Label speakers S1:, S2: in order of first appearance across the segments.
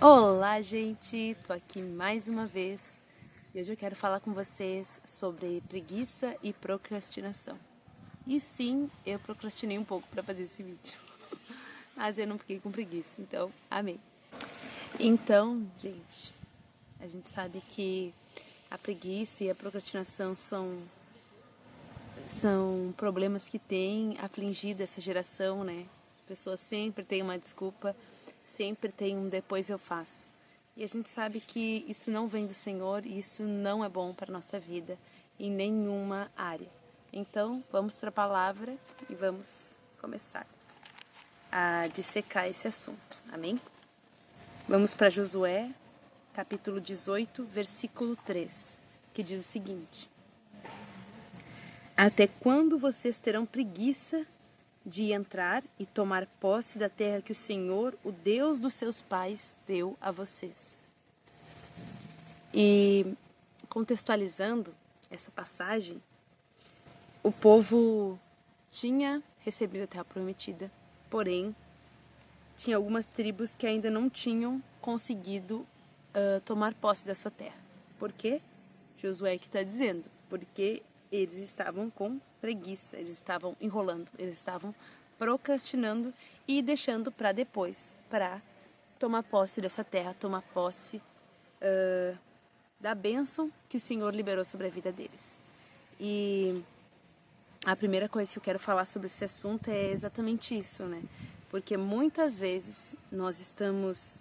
S1: Olá, gente! Tô aqui mais uma vez e hoje eu quero falar com vocês sobre preguiça e procrastinação. E sim, eu procrastinei um pouco para fazer esse vídeo, mas eu não fiquei com preguiça, então amei. Então, gente, a gente sabe que a preguiça e a procrastinação são problemas que têm afligido essa geração, né? As pessoas sempre têm uma desculpa, sempre tem um depois eu faço. E a gente sabe que isso não vem do Senhor e isso não é bom para a nossa vida em nenhuma área. Então, vamos para a palavra e vamos começar a dissecar esse assunto. Amém? Vamos para Josué, capítulo 18, versículo 3, que diz o seguinte: Até quando vocês terão preguiça de entrar e tomar posse da terra que o Senhor, o Deus dos seus pais, deu a vocês? E contextualizando essa passagem, o povo tinha recebido a terra prometida, porém tinha algumas tribos que ainda não tinham conseguido tomar posse da sua terra. Por quê? Josué que está dizendo, porque eles estavam com preguiça, eles estavam enrolando, eles estavam procrastinando e deixando para depois, para tomar posse dessa terra, tomar posse da bênção que o Senhor liberou sobre a vida deles. E a primeira coisa que eu quero falar sobre esse assunto é exatamente isso, né? Porque muitas vezes nós estamos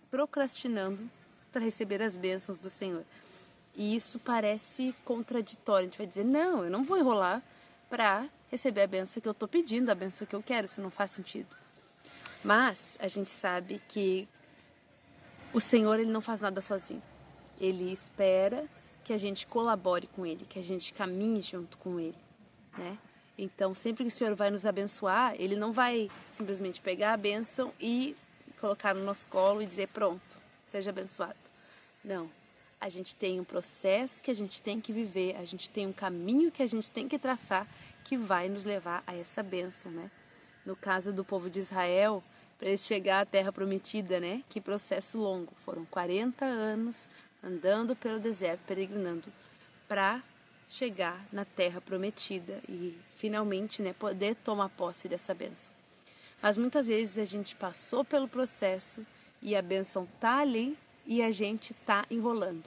S1: procrastinando para receber as bênçãos do Senhor. E isso parece contraditório. A gente vai dizer, não, eu não vou enrolar para receber a bênção que eu estou pedindo, a bênção que eu quero, isso não faz sentido. Mas a gente sabe que o Senhor, ele não faz nada sozinho. Ele espera que a gente colabore com Ele, que a gente caminhe junto com Ele, né? Então, sempre que o Senhor vai nos abençoar, Ele não vai simplesmente pegar a bênção e colocar no nosso colo e dizer, pronto, seja abençoado. Não. A gente tem um processo que a gente tem que viver, a gente tem um caminho que a gente tem que traçar que vai nos levar a essa bênção, né? No caso do povo de Israel, para eles chegar à terra prometida, né? Que processo longo. Foram 40 anos andando pelo deserto, peregrinando, para chegar na terra prometida e finalmente, né, poder tomar posse dessa bênção. Mas muitas vezes a gente passou pelo processo e a bênção tá ali e a gente tá enrolando.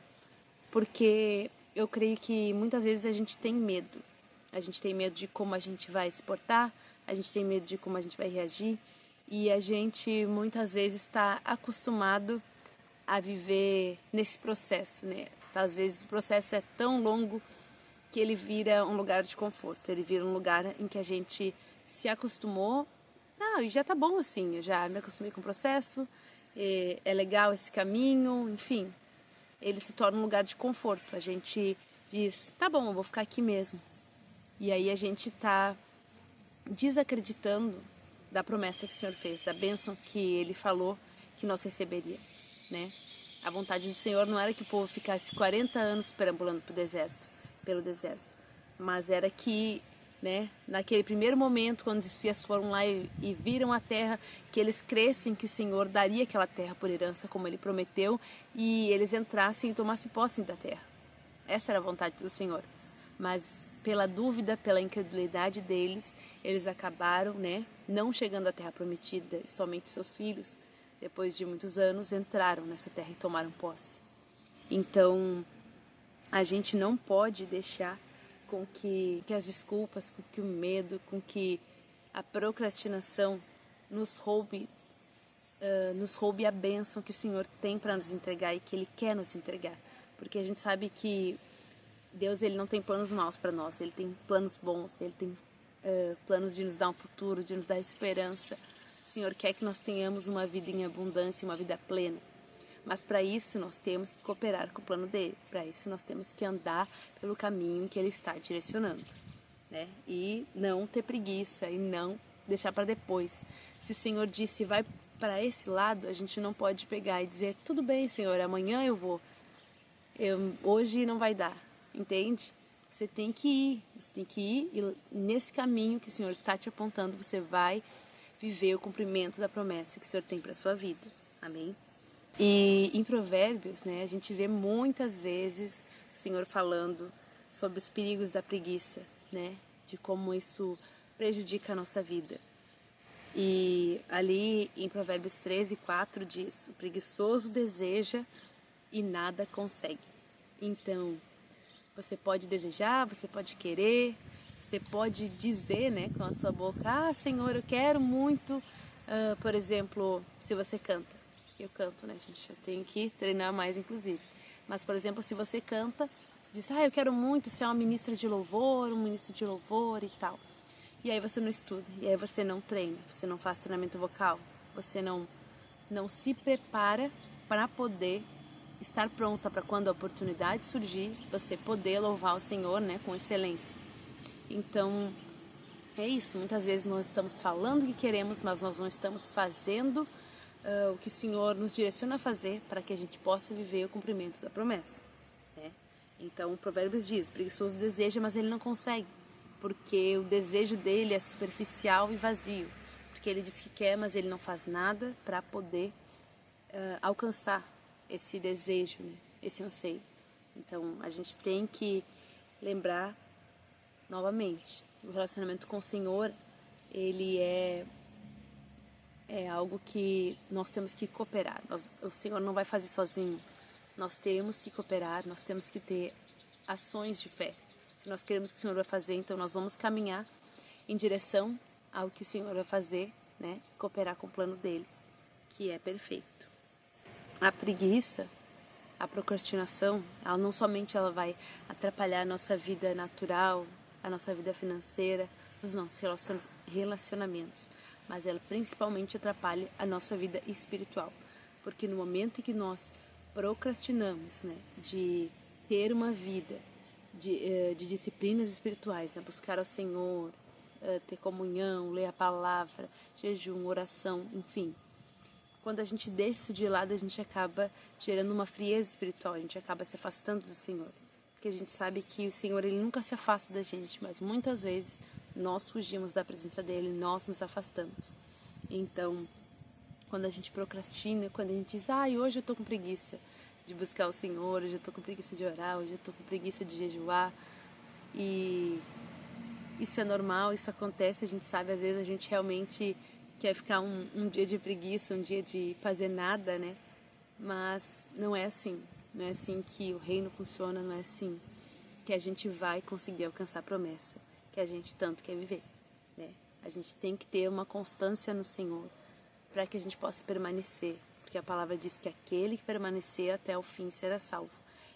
S1: Porque eu creio que muitas vezes a gente tem medo. A gente tem medo de como a gente vai se portar, a gente tem medo de como a gente vai reagir e a gente muitas vezes está acostumado a viver nesse processo, né? Às vezes o processo é tão longo que ele vira um lugar de conforto, ele vira um lugar em que a gente se acostumou, e já tá bom assim, eu já me acostumei com o processo, é legal esse caminho, enfim, ele se torna um lugar de conforto, a gente diz, tá bom, eu vou ficar aqui mesmo, e aí a gente tá desacreditando da promessa que o Senhor fez, da bênção que Ele falou que nós receberíamos, né? A vontade do Senhor não era que o povo ficasse 40 anos perambulando pelo deserto, mas era que, né, naquele primeiro momento, quando os espias foram lá e viram a terra, que eles crescem que o Senhor daria aquela terra por herança, como Ele prometeu, e eles entrassem e tomassem posse da terra. Essa era a vontade do Senhor. Mas pela dúvida, pela incredulidade deles, eles acabaram, né, não chegando à terra prometida, e somente seus filhos, depois de muitos anos, entraram nessa terra e tomaram posse. Então, a gente não pode deixar com que as desculpas, com que o medo, com que a procrastinação nos roube a bênção que o Senhor tem para nos entregar e que Ele quer nos entregar. Porque a gente sabe que Deus, ele não tem planos maus para nós, ele tem planos bons, ele tem planos de nos dar um futuro, de nos dar esperança. O Senhor quer que nós tenhamos uma vida em abundância, uma vida plena. Mas para isso nós temos que cooperar com o plano dele, para isso nós temos que andar pelo caminho que ele está direcionando, né? E não ter preguiça e não deixar para depois. Se o Senhor disse vai para esse lado, a gente não pode pegar e dizer tudo bem, Senhor, amanhã eu vou. Hoje não vai dar. Entende? Você tem que ir e nesse caminho que o Senhor está te apontando, você vai viver o cumprimento da promessa que o Senhor tem para a sua vida. Amém? E em Provérbios, né, a gente vê muitas vezes o Senhor falando sobre os perigos da preguiça, né, de como isso prejudica a nossa vida. E ali em Provérbios 13:4 diz: o preguiçoso deseja e nada consegue. Então, você pode desejar, você pode querer, você pode dizer, né, com a sua boca: ah, Senhor, eu quero muito, por exemplo, se você canta. Eu canto, né, gente? Eu tenho que treinar mais, inclusive. Mas, por exemplo, se você canta, você diz: ah, eu quero muito ser uma ministra de louvor, um ministro de louvor e tal. E aí você não estuda, e aí você não treina, você não faz treinamento vocal, você não se prepara para poder estar pronta para quando a oportunidade surgir, você poder louvar o Senhor, né, com excelência. Então, é isso. Muitas vezes nós estamos falando o que queremos, mas nós não estamos fazendo o que o Senhor nos direciona a fazer para que a gente possa viver o cumprimento da promessa, né? Então, o Provérbios diz: o preguiçoso deseja, mas ele não consegue, porque o desejo dele é superficial e vazio, porque ele diz que quer, mas ele não faz nada para poder alcançar esse desejo, né? Esse anseio. Então, a gente tem que lembrar novamente, o relacionamento com o Senhor, ele é algo que nós temos que cooperar. O Senhor não vai fazer sozinho. Nós temos que cooperar, nós temos que ter ações de fé. Se nós queremos que o Senhor vai fazer, então nós vamos caminhar em direção ao que o Senhor vai fazer, né? Cooperar com o plano dele, que é perfeito. A preguiça, a procrastinação, ela não somente vai atrapalhar a nossa vida natural, a nossa vida financeira, os nossos relacionamentos, mas ela principalmente atrapalha a nossa vida espiritual, porque no momento em que nós procrastinamos, né, de ter uma vida de disciplinas espirituais, né, buscar ao Senhor, ter comunhão, ler a palavra, jejum, oração, enfim, quando a gente deixa isso de lado, a gente acaba gerando uma frieza espiritual, a gente acaba se afastando do Senhor. Porque a gente sabe que o Senhor, ele nunca se afasta da gente, mas muitas vezes nós fugimos da presença dele, nós nos afastamos. Então, quando a gente procrastina, quando a gente diz: ah, hoje eu tô com preguiça de buscar o Senhor, hoje eu tô com preguiça de orar, hoje eu tô com preguiça de jejuar, e isso é normal, isso acontece, a gente sabe, às vezes a gente realmente quer ficar um dia de preguiça, um dia de fazer nada, né? Mas não é assim. Não é assim que o reino funciona, não é assim que a gente vai conseguir alcançar a promessa que a gente tanto quer viver, né? A gente tem que ter uma constância no Senhor para que a gente possa permanecer, porque a palavra diz que aquele que permanecer até o fim será salvo.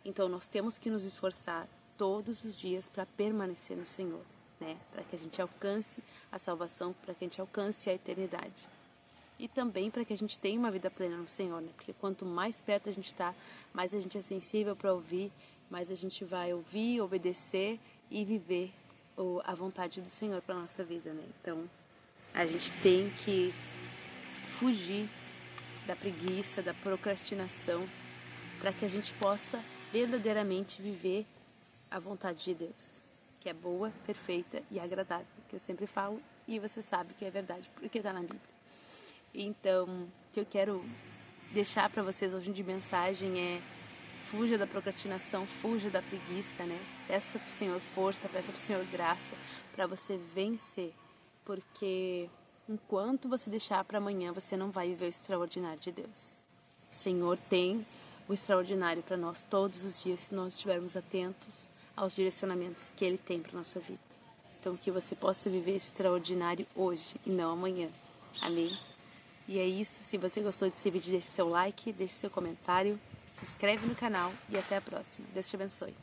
S1: Então nós temos que nos esforçar todos os dias para permanecer no Senhor, né? Para que a gente alcance a salvação, para que a gente alcance a eternidade. E também para que a gente tenha uma vida plena no Senhor, né? Porque quanto mais perto a gente está, mais a gente é sensível para ouvir, mais a gente vai ouvir, obedecer e viver a vontade do Senhor para a nossa vida, né? Então, a gente tem que fugir da preguiça, da procrastinação, para que a gente possa verdadeiramente viver a vontade de Deus, que é boa, perfeita e agradável, que eu sempre falo, e você sabe que é verdade, porque está na Bíblia. Então, o que eu quero deixar para vocês hoje de mensagem é: fuja da procrastinação, fuja da preguiça, né? Peça pro Senhor força, peça pro Senhor graça para você vencer, porque enquanto você deixar para amanhã, você não vai viver o extraordinário de Deus. O Senhor tem o extraordinário para nós todos os dias, se nós estivermos atentos aos direcionamentos que Ele tem para nossa vida. Então, que você possa viver esse extraordinário hoje e não amanhã. Amém? E é isso. Se você gostou desse vídeo, deixe seu like, deixe seu comentário, se inscreve no canal e até a próxima. Deus te abençoe.